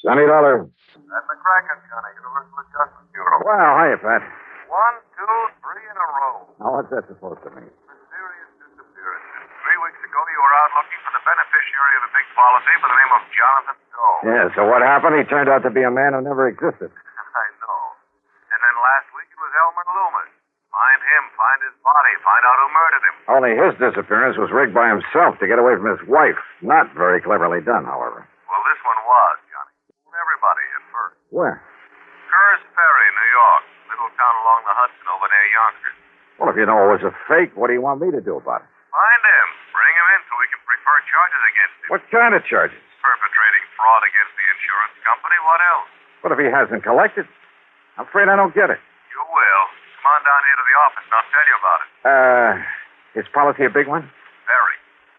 Johnny Dollar. Pat McCracken, Johnny, Universal Adjustment Bureau. Well, hiya, Pat. 1, 2, 3 in a row. Now, what's that supposed to mean? Mysterious disappearances. 3 weeks ago, you were out looking for the beneficiary of a big policy by the name of Jonathan Doe. Yeah, so what happened? He turned out to be a man who never existed. I know. And then last week, it was Elmer Loomis. Find him, find his body, find out who murdered him. Only his disappearance was rigged by himself to get away from his wife. Not very cleverly done, however. Well, this one was, Johnny. Everybody at first. Where? Curtis Ferry, New York. Little town along the Hudson over near Yonkers. Well, if you know it was a fake, what do you want me to do about it? Find him. Bring him in so we can prefer charges against him. What kind of charges? Perpetrating fraud against the insurance company. What else? What if he hasn't collected? I'm afraid I don't get it. You will. Come on down here to the office and I'll tell you about it. Is policy a big one? Very.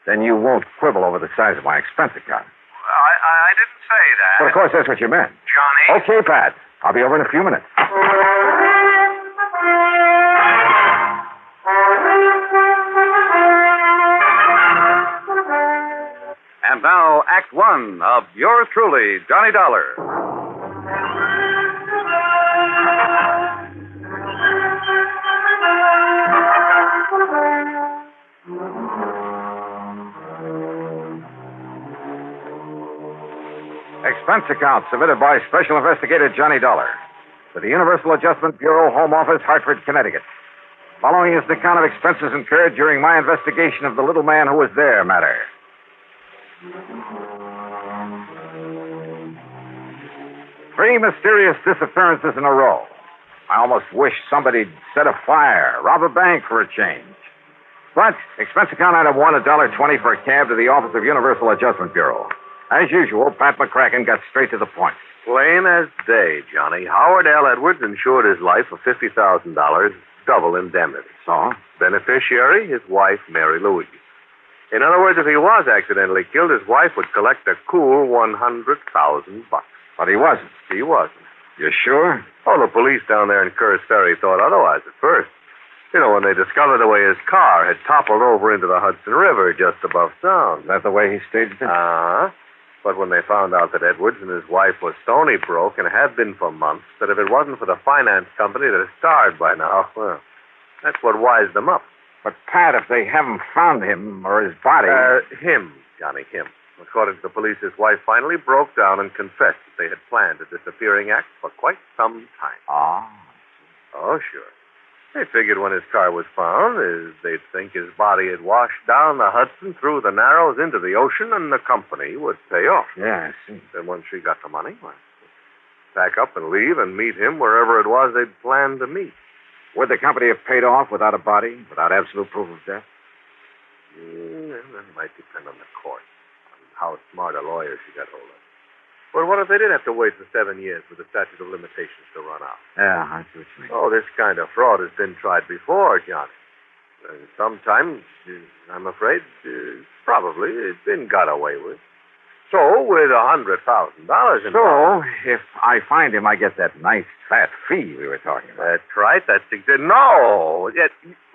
Then you won't quibble over the size of my expense account. I didn't say that. But of course, that's what you meant. Johnny. Okay, Pat. I'll be over in a few minutes. And now, Act One of yours truly, Johnny Dollar. Expense account submitted by Special Investigator Johnny Dollar to the Universal Adjustment Bureau, Home Office, Hartford, Connecticut. Following is an account of expenses incurred during my investigation of the little man who was there matter. Three mysterious disappearances in a row. I almost wish somebody'd set a fire, rob a bank for a change. But expense account item one, $1.20 for a cab to the office of Universal Adjustment Bureau. As usual, Pat McCracken got straight to the point. Plain as day, Johnny. Howard L. Edwards insured his life for $50,000, double indemnity. So? Beneficiary, his wife, Mary Louise. In other words, if he was accidentally killed, his wife would collect a cool $100,000. But he wasn't. He wasn't. You sure? Oh, the police down there in Curtis Ferry thought otherwise at first. You know, when they discovered the way his car had toppled over into the Hudson River just above town. Is that the way he staged it? But when they found out that Edwards and his wife were stony broke and had been for months, that if it wasn't for the finance company that had starved by now, well, that's what wised them up. But, Pat, if they haven't found him or his body... Him, Johnny, him. According to the police, his wife finally broke down and confessed that they had planned a disappearing act for quite some time. Ah. Oh, sure. They figured when his car was found, they'd think his body had washed down the Hudson through the Narrows into the ocean, and the company would pay off. Yeah, I see. Then once she got the money, well, pack up and leave and meet him wherever it was they'd planned to meet. Would the company have paid off without a body, without absolute proof of death? That might depend on the court, on how smart a lawyer she got hold of. But what if they did have to wait for 7 years for the statute of limitations to run out? Yeah, I see what you mean. Oh, this kind of fraud has been tried before, Johnny. And sometimes, I'm afraid, probably it's been got away with. So, with $100,000 in... So, if I find him, I get that nice fat fee we were talking about. That's right. That's exactly... No!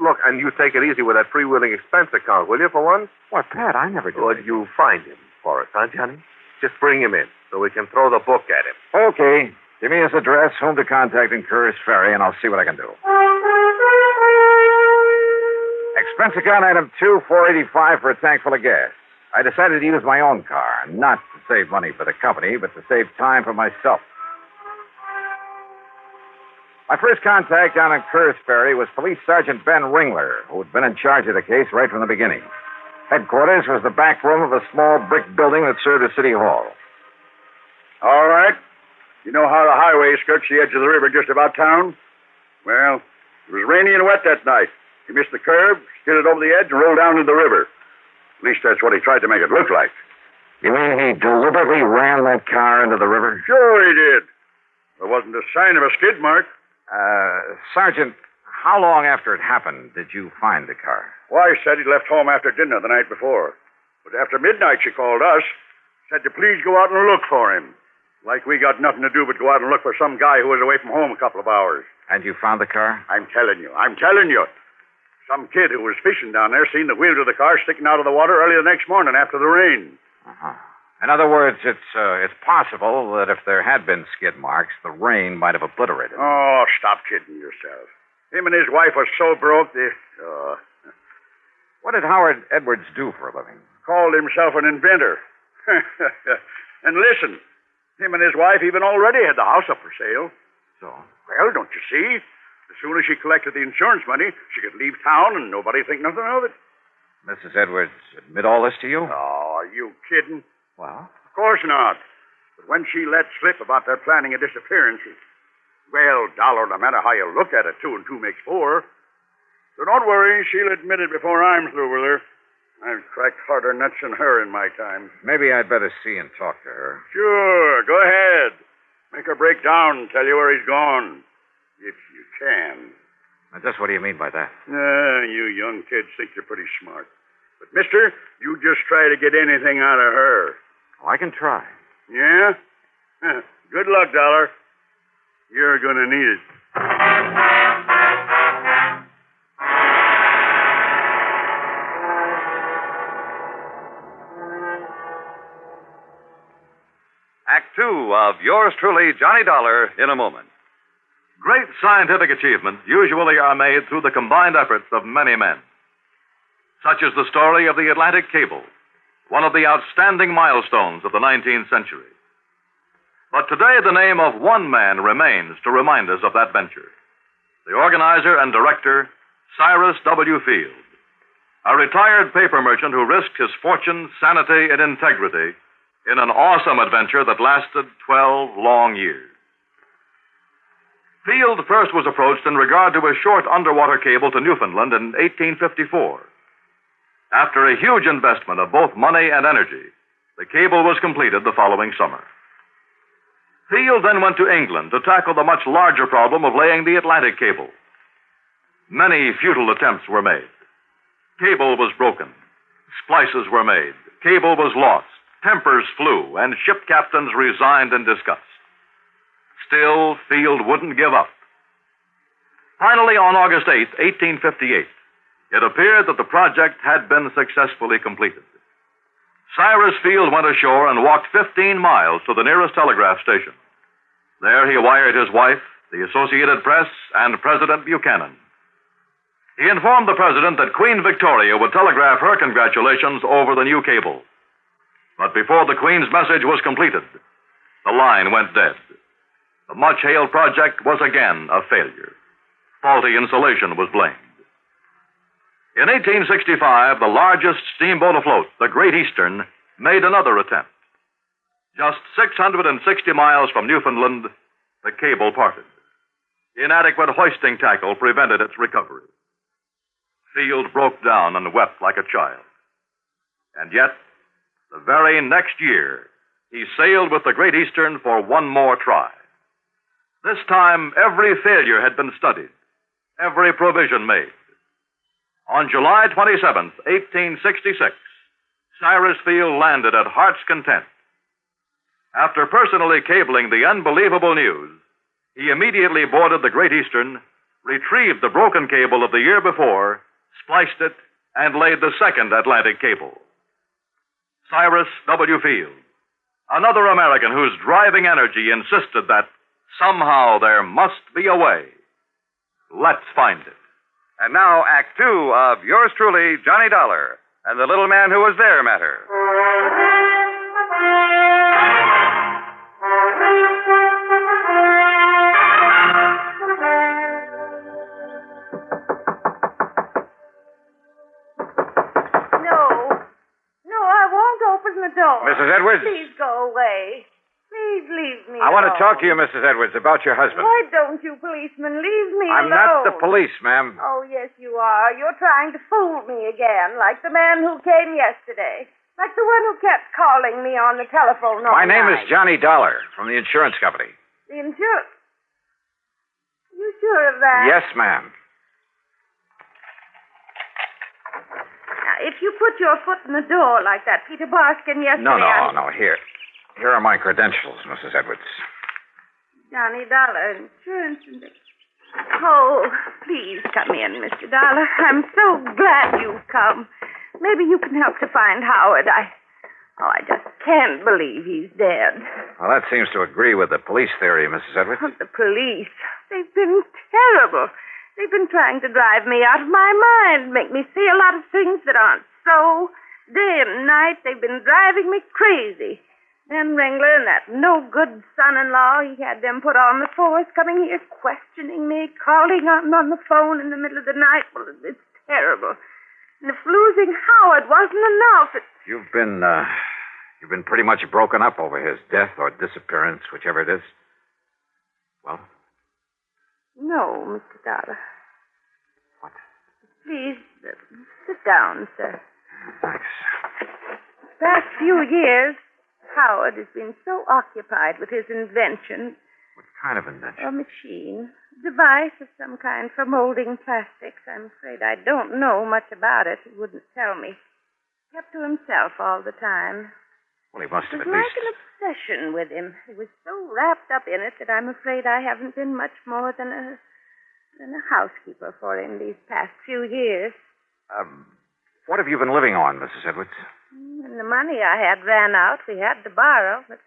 Look, and you take it easy with that freewheeling expense account, will you, for once? What, Pat, I never do. Well, you find him for us, huh, Johnny? Just bring him in so we can throw the book at him. Okay. Give me his address, whom to contact in Curtis Ferry, and I'll see what I can do. Expense account item 2, $4.85 for a tank full of gas. I decided to use my own car, not to save money for the company, but to save time for myself. My first contact down in Curtis Ferry was Police Sergeant Ben Ringler, who had been in charge of the case right from the beginning. Headquarters was the back room of a small brick building that served as City Hall. All right. You know how the highway skirts the edge of the river just about town? Well, it was rainy and wet that night. He missed the curb, skidded over the edge, and rolled down into the river. At least that's what he tried to make it look like. You mean he deliberately ran that car into the river? Sure he did. There wasn't a sign of a skid mark. Sergeant, how long after it happened did you find the car? Wife said he'd left home after dinner the night before. But after midnight, she called us, said to please go out and look for him. Like we got nothing to do but go out and look for some guy who was away from home a couple of hours. And you found the car? I'm telling you. Some kid who was fishing down there seen the wheels of the car sticking out of the water early the next morning after the rain. Uh-huh. In other words, it's possible that if there had been skid marks, the rain might have obliterated them. Oh, stop kidding yourself. Him and his wife are so broke they... What did Howard Edwards do for a living? Called himself an inventor. And listen, him and his wife even already had the house up for sale. So? Well, don't you see? As soon as she collected the insurance money, she could leave town and nobody think nothing of it. Mrs. Edwards admit all this to you? Oh, are you kidding? Well? Of course not. But when she let slip about their planning a disappearance, well, Dollar, no matter how you look at it, 2 and 2 makes 4. So don't worry, she'll admit it before I'm through with her. I've cracked harder nuts than her in my time. Maybe I'd better see and talk to her. Sure, go ahead. Make her break down and tell you where he's gone. If you can. Now, just what do you mean by that? You young kids think you're pretty smart. But, mister, you just try to get anything out of her. Oh, I can try. Yeah? Good luck, Dollar. You're going to need it. Act 2 of yours truly, Johnny Dollar, in a moment. Great scientific achievements usually are made through the combined efforts of many men. Such is the story of the Atlantic Cable, one of the outstanding milestones of the 19th century. But today the name of one man remains to remind us of that venture. The organizer and director, Cyrus W. Field, a retired paper merchant who risked his fortune, sanity, and integrity in an awesome adventure that lasted 12 long years. Field first was approached in regard to a short underwater cable to Newfoundland in 1854. After a huge investment of both money and energy, the cable was completed the following summer. Field then went to England to tackle the much larger problem of laying the Atlantic cable. Many futile attempts were made. Cable was broken. Splices were made. Cable was lost. Tempers flew, and ship captains resigned in disgust. Still, Field wouldn't give up. Finally, on August 8, 1858, it appeared that the project had been successfully completed. Cyrus Field went ashore and walked 15 miles to the nearest telegraph station. There he wired his wife, the Associated Press, and President Buchanan. He informed the president that Queen Victoria would telegraph her congratulations over the new cable. But before the Queen's message was completed, the line went dead. The much-hailed project was again a failure. Faulty insulation was blamed. In 1865, the largest steamboat afloat, the Great Eastern, made another attempt. Just 660 miles from Newfoundland, the cable parted. Inadequate hoisting tackle prevented its recovery. Field broke down and wept like a child. And yet, the very next year, he sailed with the Great Eastern for one more try. This time, every failure had been studied, every provision made. On July 27th, 1866, Cyrus Field landed at Heart's Content. After personally cabling the unbelievable news, he immediately boarded the Great Eastern, retrieved the broken cable of the year before, spliced it, and laid the second Atlantic cable. Cyrus W. Field, another American whose driving energy insisted that somehow there must be a way. Let's find it. And now, Act 2 of yours truly, Johnny Dollar, and the little man who was there matter. No, I won't open the door. Mrs. Edwards? Please go away. Please leave me I want to alone. talk to you, Mrs. Edwards, about your husband. Why don't you, policeman, leave me I'm alone? not the police, ma'am. Oh, yes, you are. You're trying to fool me again, like the man who came yesterday. Like the one who kept calling me on the telephone all My name night. is Johnny Dollar from the insurance company. The insurance... You sure of that? Yes, ma'am. Now, if you put your foot in the door like that Peter Barskin yesterday... No. Here. Here are my credentials, Mrs. Edwards. Johnny Dollar, insurance and... Oh, please come in, Mr. Dollar. I'm so glad you've come. Maybe you can help to find Howard. I just can't believe he's dead. Well, that seems to agree with the police theory, Mrs. Edwards. The police, they've been terrible. They've been trying to drive me out of my mind, make me see a lot of things that aren't so. Day and night, they've been driving me crazy. Ben Ringler and that no-good son-in-law, he had them put on the force, coming here, questioning me, calling on the phone in the middle of the night. Well, it's terrible. And if losing Howard wasn't enough, You've been pretty much broken up over his death or disappearance, whichever it is. Well? No, Mr. Dollar. What? Please, sit down, sir. Thanks. The past few years, Howard has been so occupied with his invention. What kind of invention? A machine. A device of some kind for molding plastics. I'm afraid I don't know much about it. He wouldn't tell me. Kept to himself all the time. Well, he must have It at was like least... an obsession with him. He was so wrapped up in it that I'm afraid I haven't been much more than a housekeeper for him these past few years. What have you been living on, Mrs. Edwards? And the money I had ran out. We had to borrow, but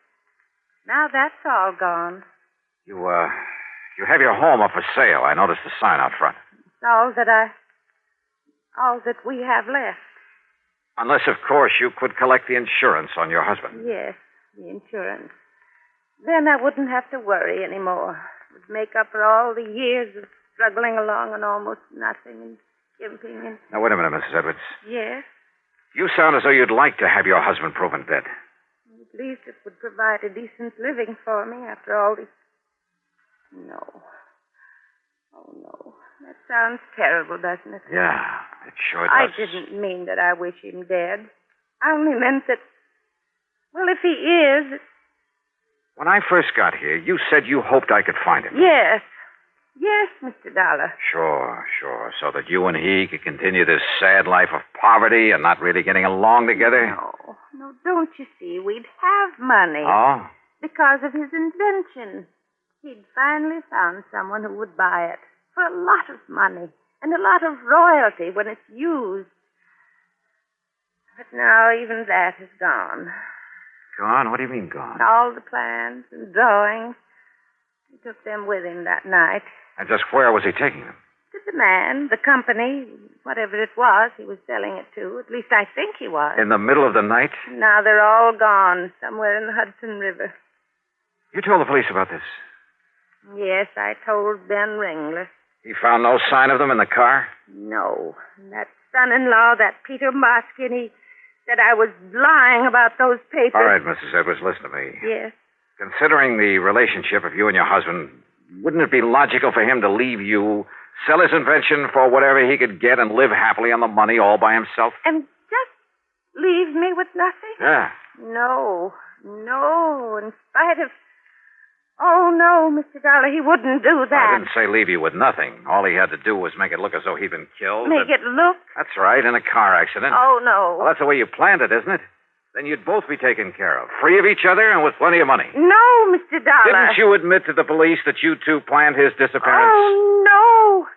now that's all gone. You have your home up for sale. I noticed the sign out front. It's all that we have left. Unless, of course, you could collect the insurance on your husband. Yes, the insurance. Then I wouldn't have to worry anymore. It would make up for all the years of struggling along on almost nothing and skimping and... Now, wait a minute, Mrs. Edwards. Yes? You sound as though you'd like to have your husband proven dead. At least it would provide a decent living for me after all these... No. Oh, no. That sounds terrible, doesn't it? Yeah, it sure I does. didn't mean that I wish him dead. I only meant that... Well, if he is... When I first got here, you said you hoped I could find him. Yes. Yes, Mr. Dollar. Sure. So that you and he could continue this sad life of poverty and not really getting along together? No, don't you see? We'd have money. Oh? Because of his invention. He'd finally found someone who would buy it for a lot of money and a lot of royalty when it's used. But now even that is gone. Gone? What do you mean gone? All the plans and drawings. He took them with him that night. And just where was he taking them? To the man, the company, whatever it was he was selling it to. At least I think he was. In the middle of the night? Now they're all gone, somewhere in the Hudson River. You told the police about this? Yes, I told Ben Ringler. He found no sign of them in the car? No. And that son-in-law, that Peter Moskin, he said I was lying about those papers. All right, Mrs. Edwards, listen to me. Yes. Considering the relationship of you and your husband, wouldn't it be logical for him to leave you, sell his invention for whatever he could get, and live happily on the money all by himself? And just leave me with nothing? Yeah. No, in spite of... Oh, no, Mr. Dollar, he wouldn't do that. I didn't say leave you with nothing. All he had to do was make it look as though he'd been killed. Make it look? That's right, in a car accident. Oh, no. Well, that's the way you planned it, isn't it? Then you'd both be taken care of, free of each other and with plenty of money. No, Mr. Dollar. Didn't you admit to the police that you two planned his disappearance? Oh, no.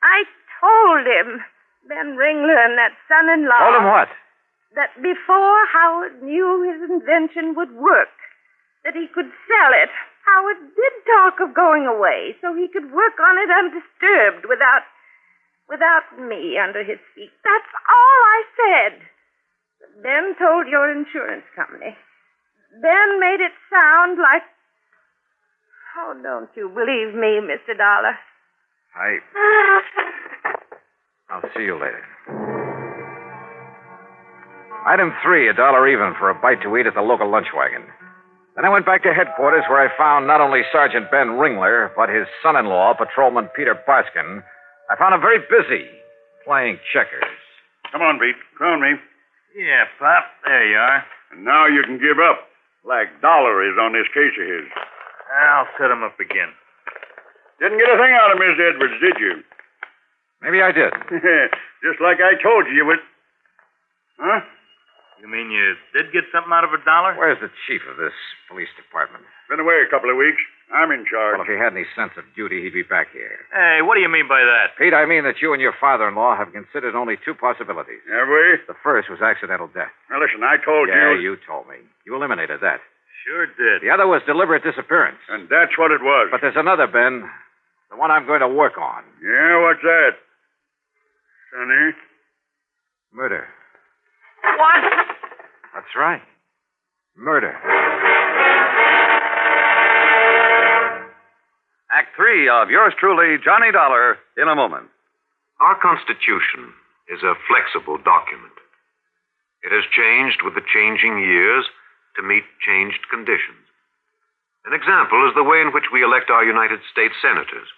I told him, Ben Ringler and that son-in-law... Told him what? That before Howard knew his invention would work, that he could sell it, Howard did talk of going away so he could work on it undisturbed without me under his feet. That's all I said. Ben told your insurance company. Ben made it sound like... Oh, don't you believe me, Mr. Dollar? I'll see you later. Item 3, $1 even for a bite to eat at the local lunch wagon. Then I went back to headquarters where I found not only Sergeant Ben Ringler, but his son-in-law, Patrolman Peter Baskin. I found him very busy playing checkers. Come on, Pete. Crown me. Yeah, Pop. There you are. And now you can give up. Like Dollar is on this case of his. I'll set him up again. Didn't get a thing out of Miss Edwards, did you? Maybe I did. Just like I told you would. Huh? You mean you did get something out of $1? Where's the chief of this police department? Been away a couple of weeks. I'm in charge. Well, if he had any sense of duty, he'd be back here. Hey, what do you mean by that? Pete, I mean that you and your father-in-law have considered only two possibilities. Have we? The first was accidental death. Now, listen, I told Yeah, you. you told me. You eliminated that. Sure did. The other was deliberate disappearance. And that's what it was. But there's another, Ben. The one I'm going to work on. Yeah, what's that? Sonny? Murder. What? That's right. Murder. Act 3 of yours truly, Johnny Dollar, in a moment. Our Constitution is a flexible document. It has changed with the changing years to meet changed conditions. An example is the way in which we elect our United States senators.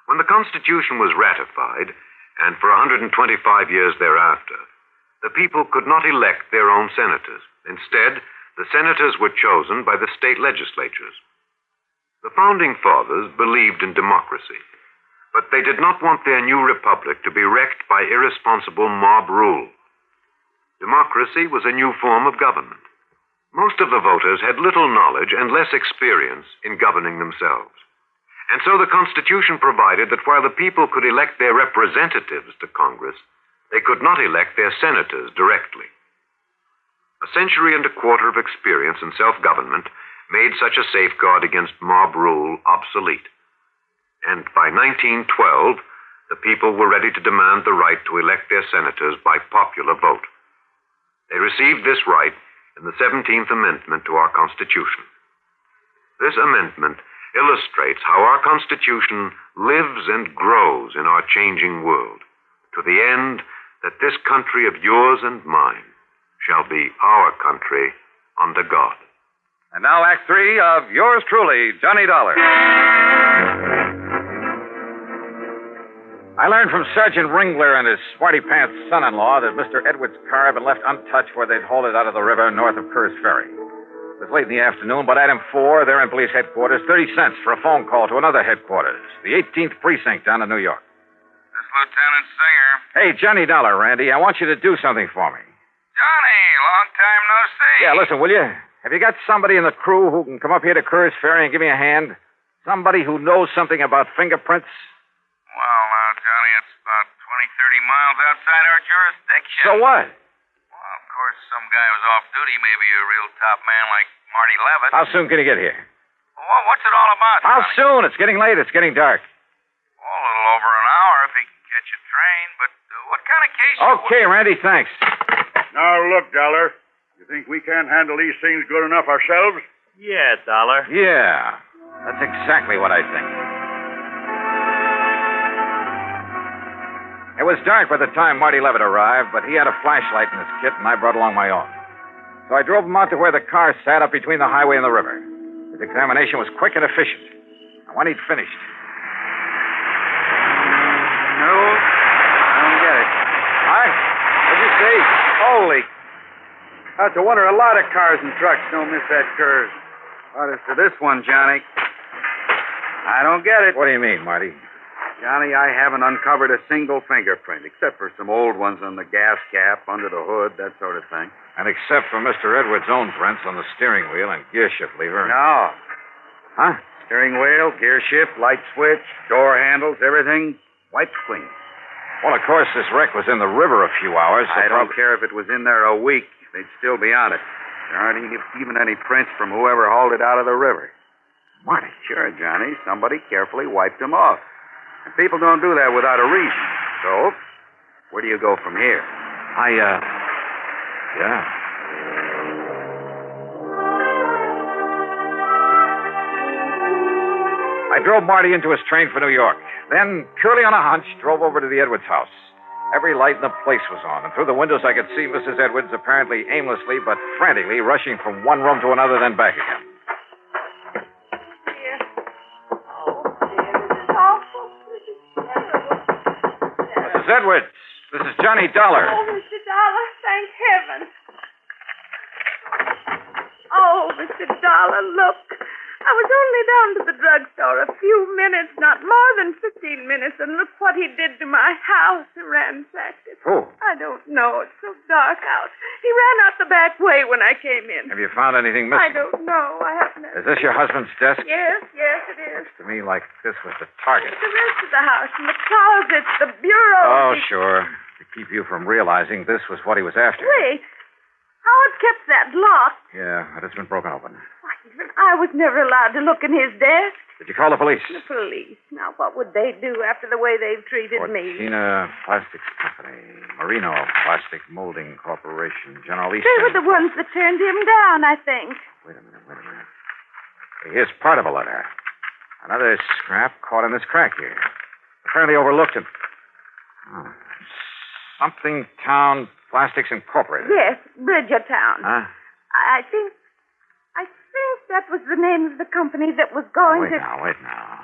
When the Constitution was ratified, and for 125 years thereafter, the people could not elect their own senators. Instead, the senators were chosen by the state legislatures. The Founding Fathers believed in democracy, but they did not want their new republic to be wrecked by irresponsible mob rule. Democracy was a new form of government. Most of the voters had little knowledge and less experience in governing themselves. And so the Constitution provided that while the people could elect their representatives to Congress, they could not elect their senators directly. A century and a quarter of experience in self-government made such a safeguard against mob rule obsolete. And by 1912, the people were ready to demand the right to elect their senators by popular vote. They received this right in the 17th Amendment to our Constitution. This amendment illustrates how our Constitution lives and grows in our changing world, to the end that this country of yours and mine shall be our country under God. And now Act 3 of yours truly, Johnny Dollar. I learned from Sergeant Ringler and his smarty pants son-in-law that Mr. Edwards' car had been left untouched where they'd hauled it out of the river north of Kerr's Ferry. It was late in the afternoon, but item 4, there in police headquarters, 30 cents for a phone call to another headquarters, the 18th Precinct down in New York. This Lieutenant Singer. Hey, Johnny Dollar, Randy, I want you to do something for me. Johnny, long time no see. Yeah, listen, will you? Have you got somebody in the crew who can come up here to Kerr's Ferry and give me a hand? Somebody who knows something about fingerprints? Well, now, Johnny, it's about 20, 30 miles outside our jurisdiction. So what? Well, of course, some guy who's off duty, maybe a real top man like Marty Levitt. How soon can you get here? Well, what's it all about, How Johnny? soon? It's getting late. It's getting dark. Well, a little over an hour if he can catch a train. But what kind of case... Okay, Randy, thanks. Now, look, Dollar. You think we can't handle these things good enough ourselves? Yeah, Dollar. Yeah, that's exactly what I think. It was dark by the time Marty Levitt arrived, but he had a flashlight in his kit, and I brought along my own. So I drove him out to where the car sat up between the highway and the river. His examination was quick and efficient. And when he'd finished... No, I don't get it. Hi? What'd you say? Holy. Out to wonder, a lot of cars and trucks don't miss that curve. But as to this one, Johnny, I don't get it. What do you mean, Marty? Johnny, I haven't uncovered a single fingerprint, except for some old ones on the gas cap, under the hood, that sort of thing. And except for Mr. Edwards' own prints on the steering wheel and gear shift lever. No. Huh? Steering wheel, gear shift, light switch, door handles, everything wiped clean. Well, of course, this wreck was in the river a few hours. So I don't care if it was in there a week. They'd still be on it. There aren't even any prints from whoever hauled it out of the river. Marty. Sure, Johnny. Somebody carefully wiped them off. And people don't do that without a reason. So, where do you go from here? Yeah. I drove Marty into his train for New York. Then, purely on a hunch, drove over to the Edwards house. Every light in the place was on, and through the windows I could see Mrs. Edwards apparently aimlessly but frantically rushing from one room to another, then back again. Dear. Oh, dear, this is awful. This is terrible. Mrs. Edwards, this is Johnny Dollar. Oh, Mr. Dollar, thank heaven. Oh, Mr. Dollar, look. I was only down to the drugstore a few minutes, not more than 15 minutes, and look what he did to my house. He ransacked it. Who? I don't know. It's so dark out. He ran out the back way when I came in. Have you found anything I missing? don't know. I haven't. Is this your husband's desk? Yes, it is. To me, like this was the target. The rest of the house, and the closets, the bureau. Oh, sure. To keep you from realizing this was what he was after. Wait. Howard kept that locked. Yeah, but it's been broken open. Why, even I was never allowed to look in his desk. Did you call the police? The police. Now, what would they do after the way they've treated me? Fortina Plastics Company, Marino Plastic Molding Corporation, General Eastern. They were the ones that turned him down, I think. Wait a minute. Hey, here's part of a letter. Another scrap caught in this crack here. Apparently overlooked it. Oh. Something Town Plastics Incorporated. Yes, Bridgertown. Huh? I think that was the name of the company that was going Wait to... now.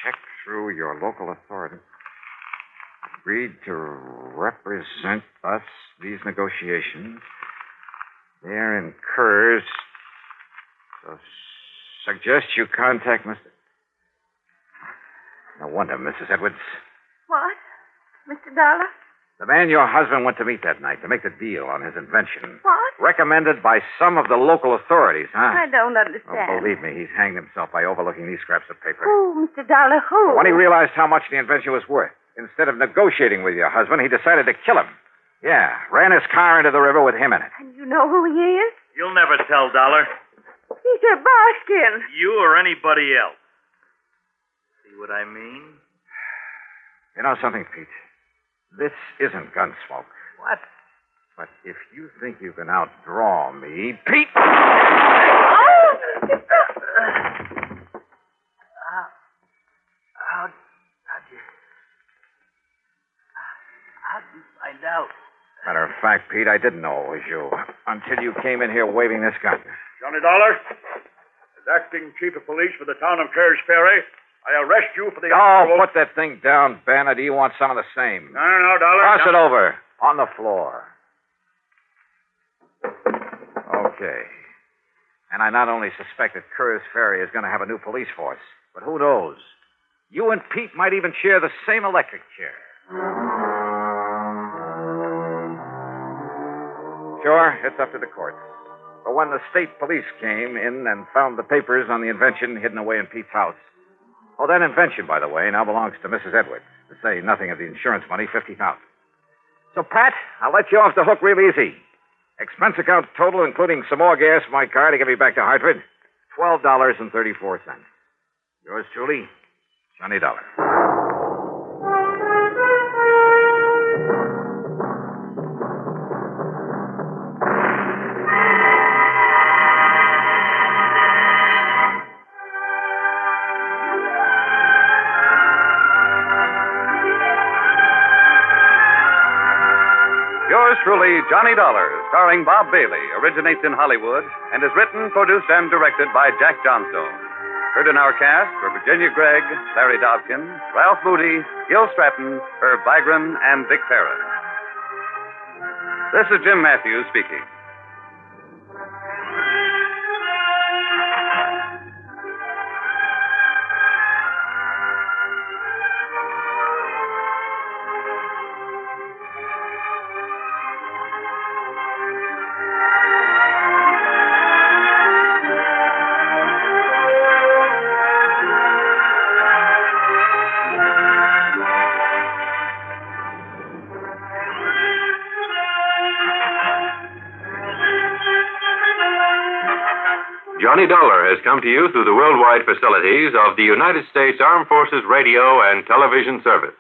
Check through your local authority. Agreed to represent us these negotiations. There incurs. So suggest you contact Mr. No wonder, Mrs. Edwards. What? Mr. Dollar? The man your husband went to meet that night to make the deal on his invention. What? Recommended by some of the local authorities, huh? I don't Oh, understand. believe me, he's hanged himself by overlooking these scraps of paper. Who, Mr. Dollar, who? When he realized how much the invention was worth, instead of negotiating with your husband, he decided to kill him. Yeah, ran his car into the river with him in it. And you know who he is? You'll never tell, Dollar. Peter Barskin. You or anybody else. See what I mean? You know something, Pete? This isn't gunsmoke. What? But if you think you can outdraw me, Pete! Oh! How'd you find out? Matter of fact, Pete, I didn't know it was you until you came in here waving this gun. Johnny Dollar, as acting chief of police for the town of Kerr's Ferry, I arrest you for the... Oh, put that thing down, Ben, or do you want some of the same? No, Dollar. Toss it over. On the floor. Okay. And I not only suspect that Kerr's Ferry is going to have a new police force, but who knows? You and Pete might even share the same electric chair. Sure, it's up to the courts. But when the state police came in and found the papers on the invention hidden away in Pete's house... Oh, that invention, by the way, now belongs to Mrs. Edwards. To say nothing of the insurance money, $50,000. So, Pat, I'll let you off the hook real easy. Expense account total, including some more gas for my car to get me back to Hartford, $12.34. Yours truly, Johnny Dollar. Yours truly, Johnny Dollar, starring Bob Bailey, originates in Hollywood and is written, produced, and directed by Jack Johnstone. Heard in our cast were Virginia Gregg, Larry Dobkin, Ralph Moody, Gil Stratton, Herb Vigran, and Vic Perrin. This is Jim Matthews speaking. Johnny Dollar has come to you through the worldwide facilities of the United States Armed Forces Radio and Television Service.